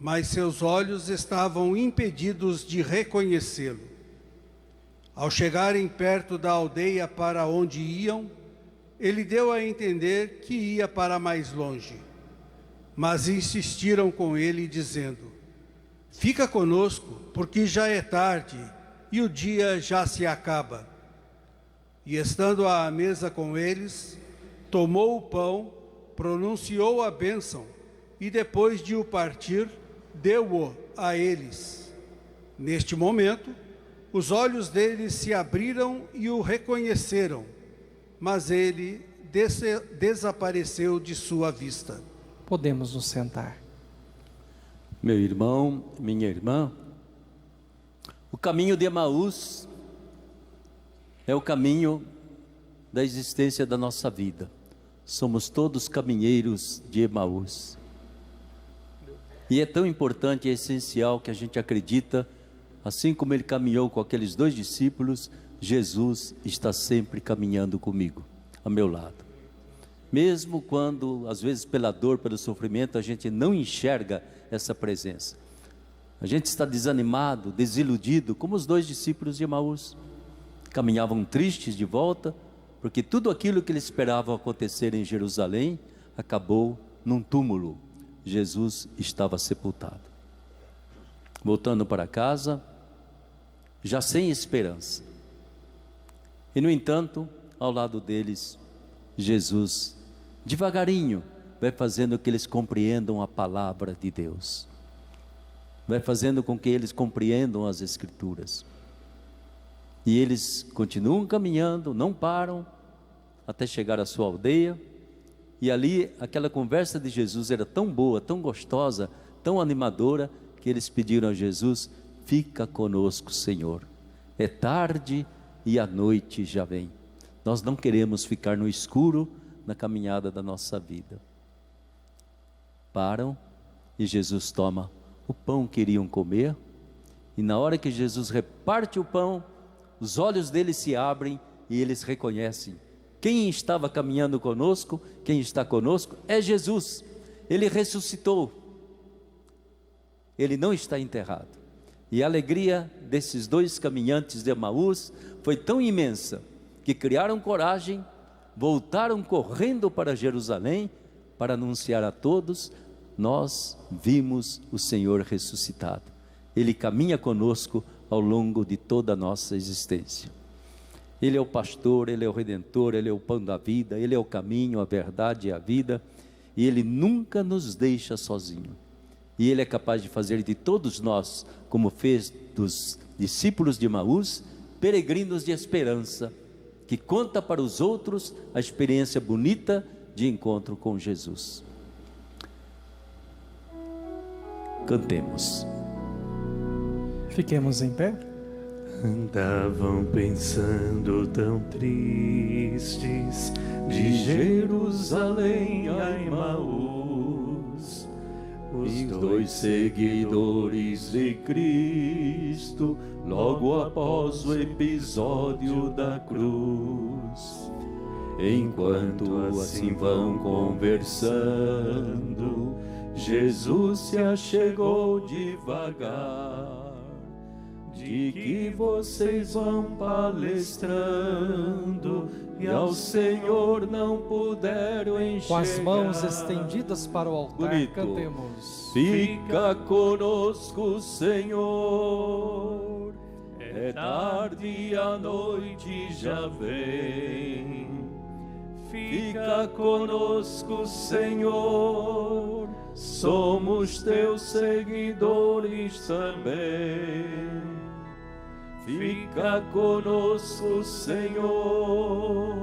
Mas seus olhos estavam impedidos de reconhecê-lo. Ao chegarem perto da aldeia para onde iam, ele deu a entender que ia para mais longe. Mas insistiram com ele, dizendo: fica conosco, porque já é tarde e o dia já se acaba. E estando à mesa com eles, tomou o pão, pronunciou a bênção e depois de o partir, deu-o a eles. Neste momento, os olhos deles se abriram e o reconheceram, mas ele desapareceu de sua vista. Podemos nos sentar. Meu irmão, minha irmã, o caminho de Emaús é o caminho da existência da nossa vida. Somos todos caminheiros de Emaús. E é tão importante e essencial que a gente acredita, assim como ele caminhou com aqueles 2 discípulos, Jesus está sempre caminhando comigo, ao meu lado. Mesmo quando, às vezes, pela dor, pelo sofrimento, a gente não enxerga essa presença. A gente está desanimado, desiludido, como os 2 discípulos de Emaús. Caminhavam tristes de volta, porque tudo aquilo que eles esperavam acontecer em Jerusalém, acabou num túmulo. Jesus estava sepultado. Voltando para casa, já sem esperança. E, no entanto, ao lado deles, Jesus, devagarinho, vai fazendo que eles compreendam a palavra de Deus. Vai fazendo com que eles compreendam as Escrituras. E eles continuam caminhando, não param, até chegar à sua aldeia. E ali, aquela conversa de Jesus era tão boa, tão gostosa, tão animadora, que eles pediram a Jesus: fica conosco, Senhor. É tarde e a noite já vem. Nós não queremos ficar no escuro na caminhada da nossa vida. Param e Jesus toma o pão que iriam comer. E na hora que Jesus reparte o pão, os olhos deles se abrem e eles reconhecem: quem estava caminhando conosco, quem está conosco é Jesus. Ele ressuscitou. Ele não está enterrado. E a alegria desses 2 caminhantes de Emaús foi tão imensa, que criaram coragem, voltaram correndo para Jerusalém, para anunciar a todos: nós vimos o Senhor ressuscitado. Ele caminha conosco ao longo de toda a nossa existência. Ele é o pastor, Ele é o Redentor, Ele é o pão da vida, Ele é o caminho, a verdade e a vida, e Ele nunca nos deixa sozinho. E Ele é capaz de fazer de todos nós, como fez dos discípulos de Emaús, peregrinos de esperança, que conta para os outros a experiência bonita de encontro com Jesus. Cantemos. Fiquemos em pé. Andavam pensando tão tristes, de Jerusalém a Emaús, os 2 seguidores de Cristo, logo após o episódio da cruz. Enquanto assim vão conversando, Jesus se achegou devagar. De que vocês vão palestrando e ao Senhor não puderam enxergar. Com as mãos estendidas para o altar, Bonito. cantemos. Fica conosco, Senhor. É tarde e a noite já vem. Fica conosco, Senhor, somos teus seguidores também. Fica conosco, Senhor,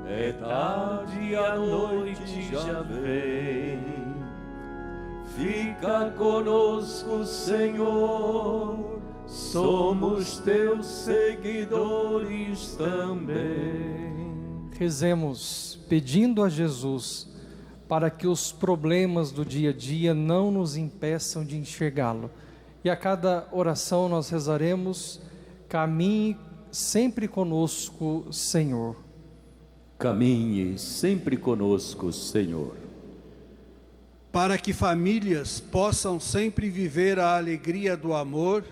é tarde e a noite já vem. Fica conosco, Senhor, somos teus seguidores também. Rezemos pedindo a Jesus para que os problemas do dia a dia não nos impeçam de enxergá-lo. E a cada oração nós rezaremos: caminhe sempre conosco, Senhor. Caminhe sempre conosco, Senhor. Para que famílias possam sempre viver a alegria do amor,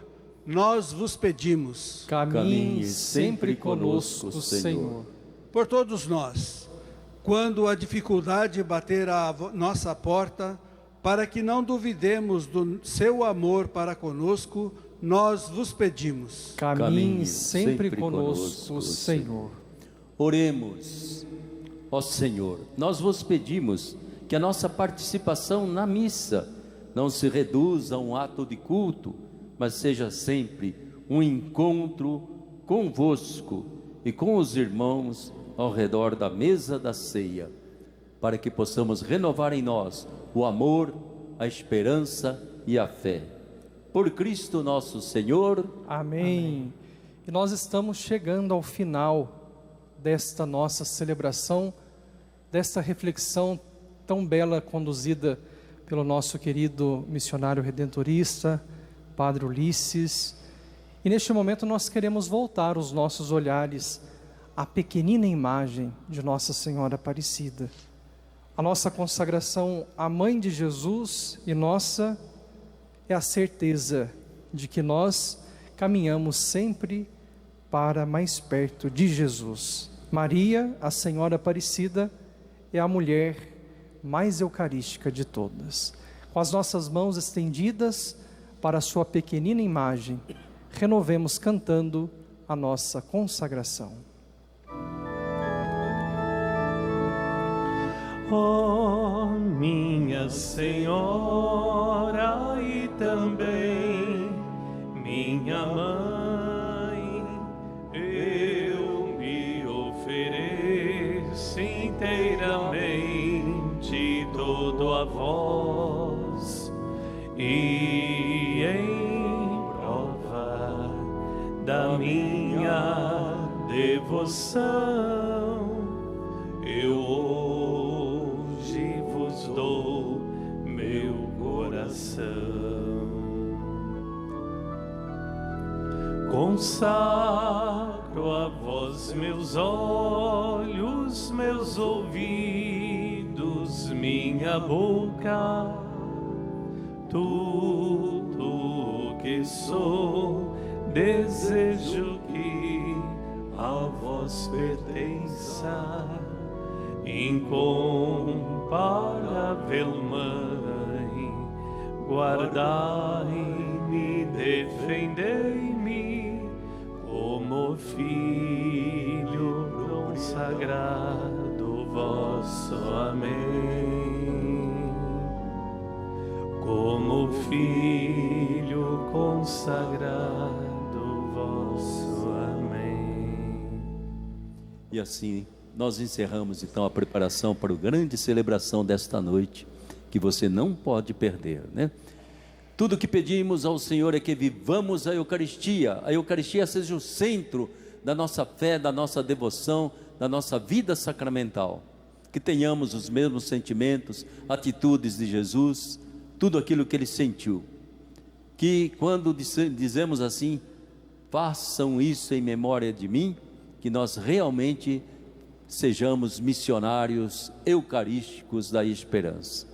nós vos pedimos. Caminhe sempre conosco, Senhor. Por todos nós, quando a dificuldade bater à nossa porta, para que não duvidemos do seu amor para conosco, nós vos pedimos. Caminhe sempre conosco, Senhor. Oremos. Ó Senhor, nós vos pedimos que a nossa participação na missa não se reduza a um ato de culto, mas seja sempre um encontro convosco e com os irmãos ao redor da mesa da ceia, para que possamos renovar em nós o amor, a esperança e a fé. Por Cristo nosso Senhor. Amém. E nós estamos chegando ao final desta nossa celebração, desta reflexão tão bela conduzida pelo nosso querido missionário redentorista, Padre Ulisses. E neste momento nós queremos voltar os nossos olhares à pequenina imagem de Nossa Senhora Aparecida. A nossa consagração à Mãe de Jesus e nossa é a certeza de que nós caminhamos sempre para mais perto de Jesus. Maria, a Senhora Aparecida, é a mulher mais eucarística de todas. Com as nossas mãos estendidas para a sua pequenina imagem, renovemos cantando a nossa consagração. Ó minha Senhora e também minha Mãe, eu me ofereço inteiramente todo a vós, e em prova da minha devoção eu hoje vos dou meu coração. Consagro a vós meus olhos, meus ouvidos, minha boca, tudo que sou, desejo que a vós pertença. Incomparável Mãe, guardai-me, defendei-me, como filho consagrado vosso. Amém. Como filho consagrado vosso. Amém. E assim nós encerramos então a preparação para a grande celebração desta noite, que você não pode perder, né? Tudo que pedimos ao Senhor é que vivamos a Eucaristia seja o centro da nossa fé, da nossa devoção, da nossa vida sacramental, que tenhamos os mesmos sentimentos, atitudes de Jesus, tudo aquilo que Ele sentiu, que quando dizemos assim, façam isso em memória de mim, que nós realmente sejamos missionários eucarísticos da esperança.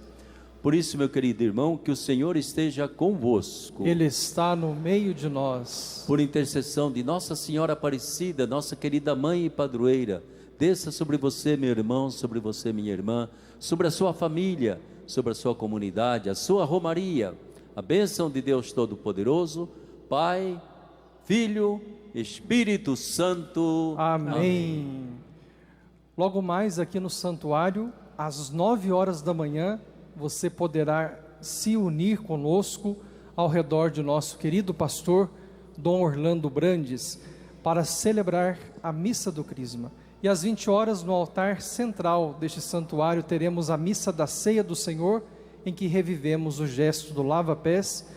Por isso, meu querido irmão, que o Senhor esteja convosco. Ele está no meio de nós. Por intercessão de Nossa Senhora Aparecida, nossa querida mãe e padroeira, desça sobre você, meu irmão, sobre você, minha irmã, sobre a sua família, sobre a sua comunidade, a sua romaria, a bênção de Deus Todo-Poderoso, Pai, Filho, Espírito Santo. Amém. Logo mais aqui no santuário, às 9 horas da manhã, você poderá se unir conosco ao redor de nosso querido pastor Dom Orlando Brandes para celebrar a missa do Crisma. E às 20 horas no altar central deste santuário teremos a missa da Ceia do Senhor, em que revivemos o gesto do lava-pés,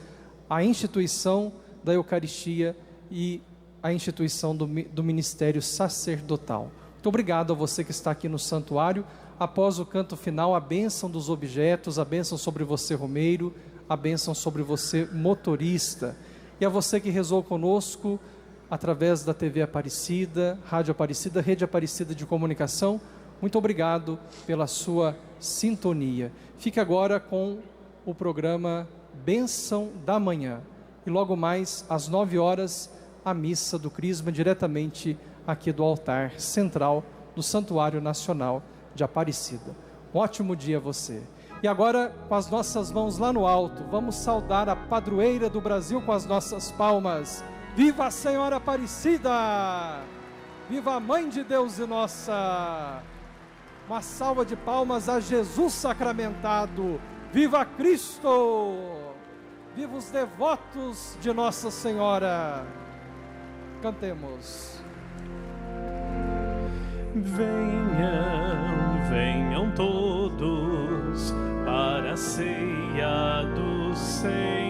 a instituição da Eucaristia e a instituição do ministério sacerdotal. Muito obrigado a você que está aqui no santuário. Após o canto final, a bênção dos objetos, a bênção sobre você, romeiro, a bênção sobre você, motorista. E a você que rezou conosco através da TV Aparecida, Rádio Aparecida, Rede Aparecida de Comunicação, muito obrigado pela sua sintonia. Fique agora com o programa Bênção da Manhã. E logo mais, às 9 horas, a missa do Crisma, diretamente aqui do altar central do Santuário Nacional de Aparecida. Um ótimo dia a você. E agora, com as nossas mãos lá no alto, vamos saudar a padroeira do Brasil com as nossas palmas. Viva a Senhora Aparecida! Viva a Mãe de Deus e nossa! Uma salva de palmas a Jesus sacramentado! Viva Cristo! Viva os devotos de Nossa Senhora! Cantemos. Venham, venham todos para a ceia do Senhor.